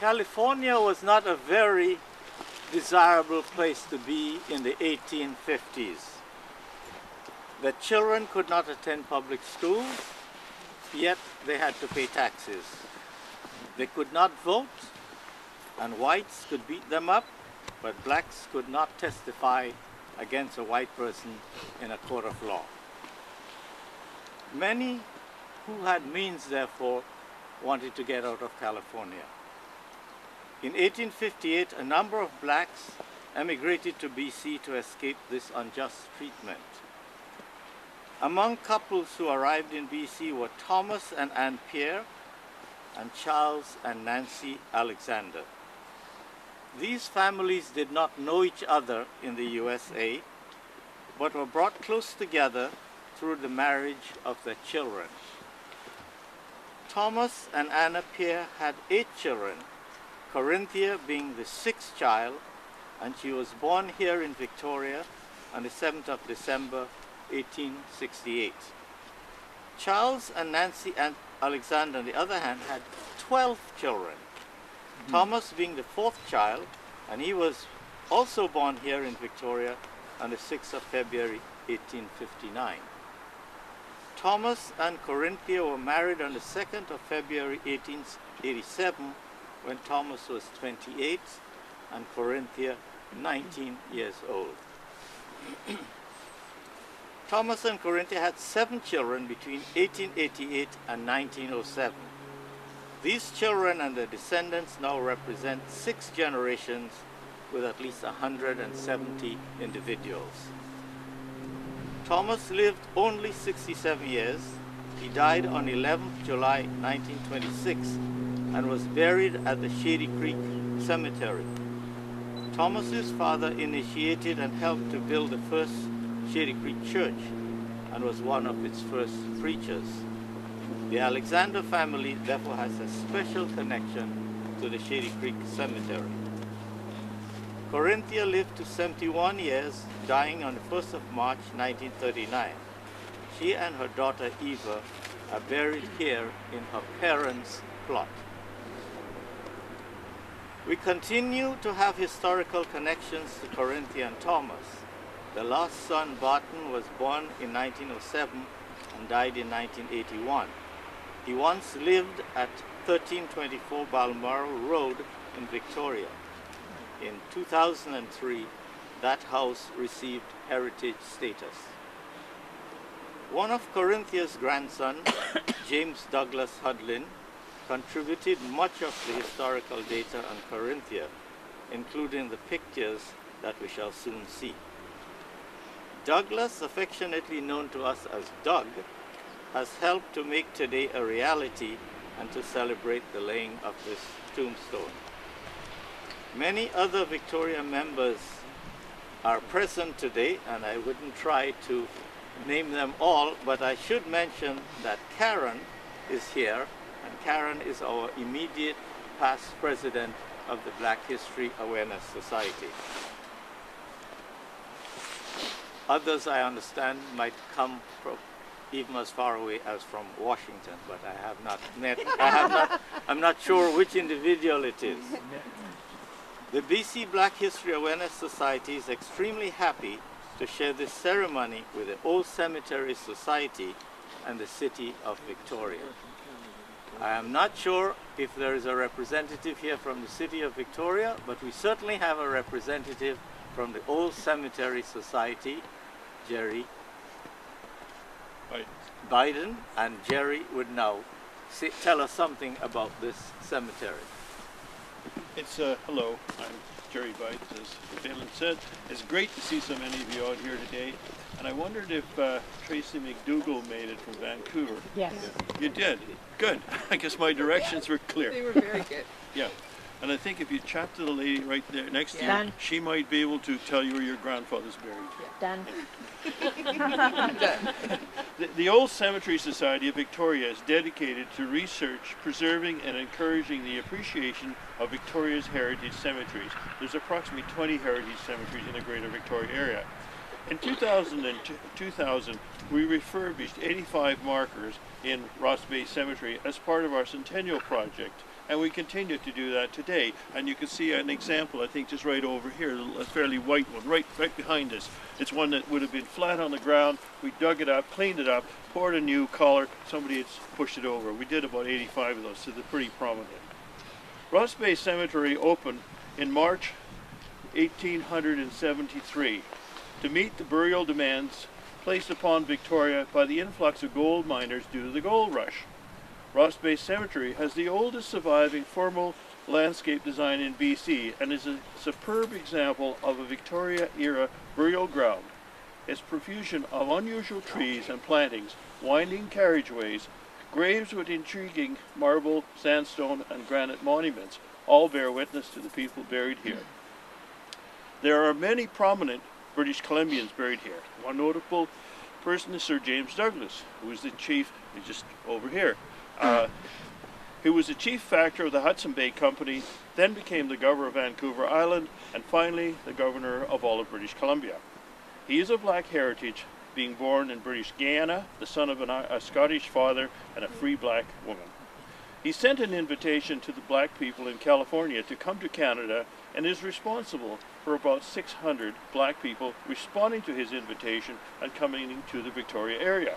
California was not a very desirable place to be in the 1850s. The children could not attend public schools, yet they had to pay taxes. They could not vote, and whites could beat them up, but blacks could not testify against a white person in a court of law. Many who had means, therefore, wanted to get out of California. In 1858, a number of blacks emigrated to BC to escape this unjust treatment. Among couples who arrived in BC were Thomas and Pierre and Charles and Nancy Alexander. These families did not know each other in the USA, but were brought close together through the marriage of their children. Thomas and Anna Pierre had 8 children, Corinthia being the 6th child, and she was born here in Victoria on the 7th of December, 1868. Charles and Nancy Alexander, on the other hand, had 12 children, Thomas being the 4th child, and he was also born here in Victoria on the 6th of February, 1859. Thomas and Corinthia were married on the 2nd of February, 1887, when Thomas was 28 and Corinthia 19 years old. Thomas and Corinthia had 7 children between 1888 and 1907. These children and their descendants now represent 6 generations with at least 170 individuals. Thomas lived only 67 years. He died on 11th July 1926 and was buried at the Shady Creek Cemetery. Thomas's father initiated and helped to build the first Shady Creek Church and was one of its first preachers. The Alexander family therefore has a special connection to the Shady Creek Cemetery. Corinthia lived to 71 years, dying on the 1st of March 1939. She and her daughter Eva are buried here in her parents' plot. We continue to have historical connections to Corinthia and Thomas. The last son, Barton, was born in 1907 and died in 1981. He once lived at 1324 Balmoral Road in Victoria. In 2003, that house received heritage status. One of Corinthia's grandsons, James Douglas Hudlin, contributed much of the historical data on Corinthia, including the pictures that we shall soon see. Douglas, affectionately known to us as Doug, has helped to make today a reality and to celebrate the laying of this tombstone. Many other Victoria members are present today, and I wouldn't try to name them all, but I should mention that Karen is here, and Karen is our immediate past president of the Black History Awareness Society. Others, I understand, might come from even as far away as from Washington, but I have not met, I'm not sure which individual it is. The BC Black History Awareness Society is extremely happy to share this ceremony with the Old Cemeteries Society and the City of Victoria. I am not sure if there is a representative here from the City of Victoria, but we certainly have a representative from the Old Cemeteries Society, Jerry Biden, and Jerry would now tell us something about this cemetery. It's hello, I'm Jerry Bites, as Phelan said. It's great to see so many of you out here today, and I wondered if Tracy McDougall made it from Vancouver. Yes. You did? Good. I guess my directions were clear. They were very good. Yeah. And I think if you chat to the lady right there next to you, Done. she might be able to tell you where your grandfather's buried. Done. The Old Cemeteries Society of Victoria is dedicated to research, preserving and encouraging the appreciation of Victoria's heritage cemeteries. There's approximately 20 heritage cemeteries in the Greater Victoria area. In 2000, we refurbished 85 markers in Ross Bay Cemetery as part of our Centennial project, and we continue to do that today. And you can see an example, I think, just right over here, a fairly white one, right behind us. It's one that would have been flat on the ground. We dug it up, cleaned it up, poured a new collar. Somebody had pushed it over. We did about 85 of those, so they're pretty prominent. Ross Bay Cemetery opened in March 1873 to meet the burial demands placed upon Victoria by the influx of gold miners due to the gold rush. Ross Bay Cemetery has the oldest surviving formal landscape design in BC and is a superb example of a Victoria-era burial ground. Its profusion of unusual trees and plantings, winding carriageways, graves with intriguing marble, sandstone, and granite monuments all bear witness to the people buried here. There are many prominent British Columbians buried here. One notable person is Sir James Douglas, who was the chief, he's just over here, who was the chief factor of the Hudson Bay Company, then became the governor of Vancouver Island, and finally the governor of all of British Columbia. He is of black heritage, being born in British Guiana, the son of a Scottish father and a free black woman. He sent an invitation to the black people in California to come to Canada and is responsible for about 600 black people responding to his invitation and coming to the Victoria area.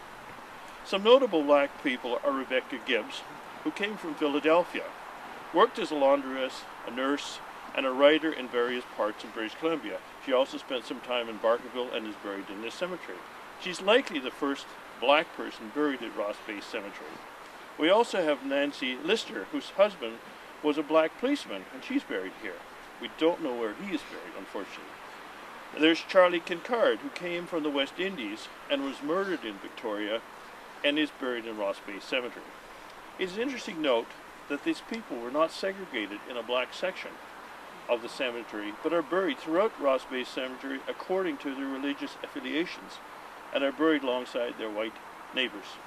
Some notable black people are Rebecca Gibbs, who came from Philadelphia, worked as a laundress, a nurse, and a writer in various parts of British Columbia. She also spent some time in Barkerville and is buried in this cemetery. She's likely the first black person buried at Ross Bay Cemetery. We also have Nancy Lister, whose husband was a black policeman, and she's buried here. We don't know where he is buried, unfortunately. There's Charlie Kincard, who came from the West Indies and was murdered in Victoria and is buried in Ross Bay Cemetery. It's an interesting note that these people were not segregated in a black section of the cemetery, but are buried throughout Ross Bay Cemetery according to their religious affiliations, and are buried alongside their white neighbors.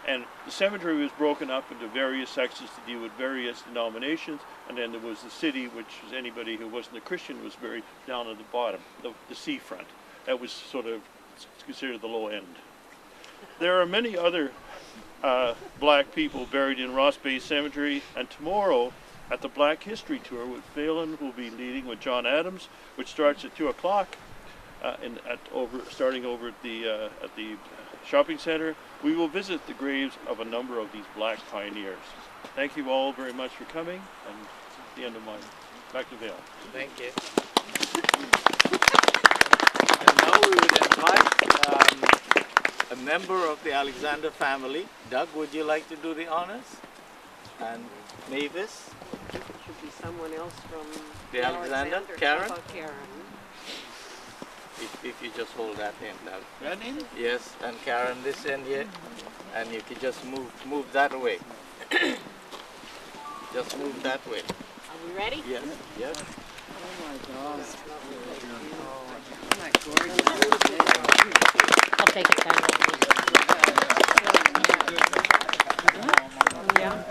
And the cemetery was broken up into various sections to deal with various denominations, and then there was the city, which was anybody who wasn't a Christian was buried down at the bottom, the seafront. That was sort of considered the low end. There are many other black people buried in Ross Bay Cemetery, and tomorrow at the Black History Tour, which Phelan will be leading with John Adams, which starts at 2 o'clock, starting over at the shopping center, we will visit the graves of a number of these black pioneers. Thank you all very much for coming, and that's the end of mine. Back to Vail. Thank you. And now we would invite a member of the Alexander family. Doug, would you like to do the honors? And Mavis? It should be someone else from the Alexander. Karen? How about Karen? If you just hold that end, Doug. That end? Yes, and Karen this end here, and you can just move that way. Just move that way. Are we ready? Yes, yes. Oh my God. I'll take it down. Yeah.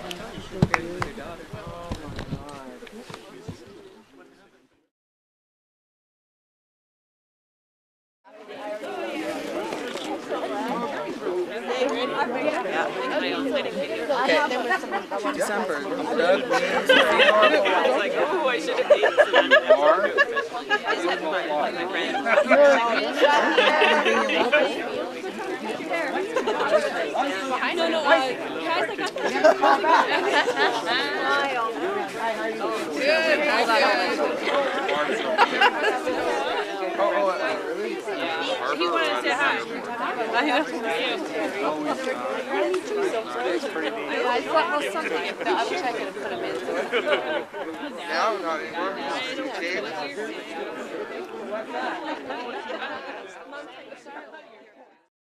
December. Doug, I was like, oh, I should have dated No, guys, I got He wanted to say hi. I thought something if the other check could put him in. no, not anymore. Dave.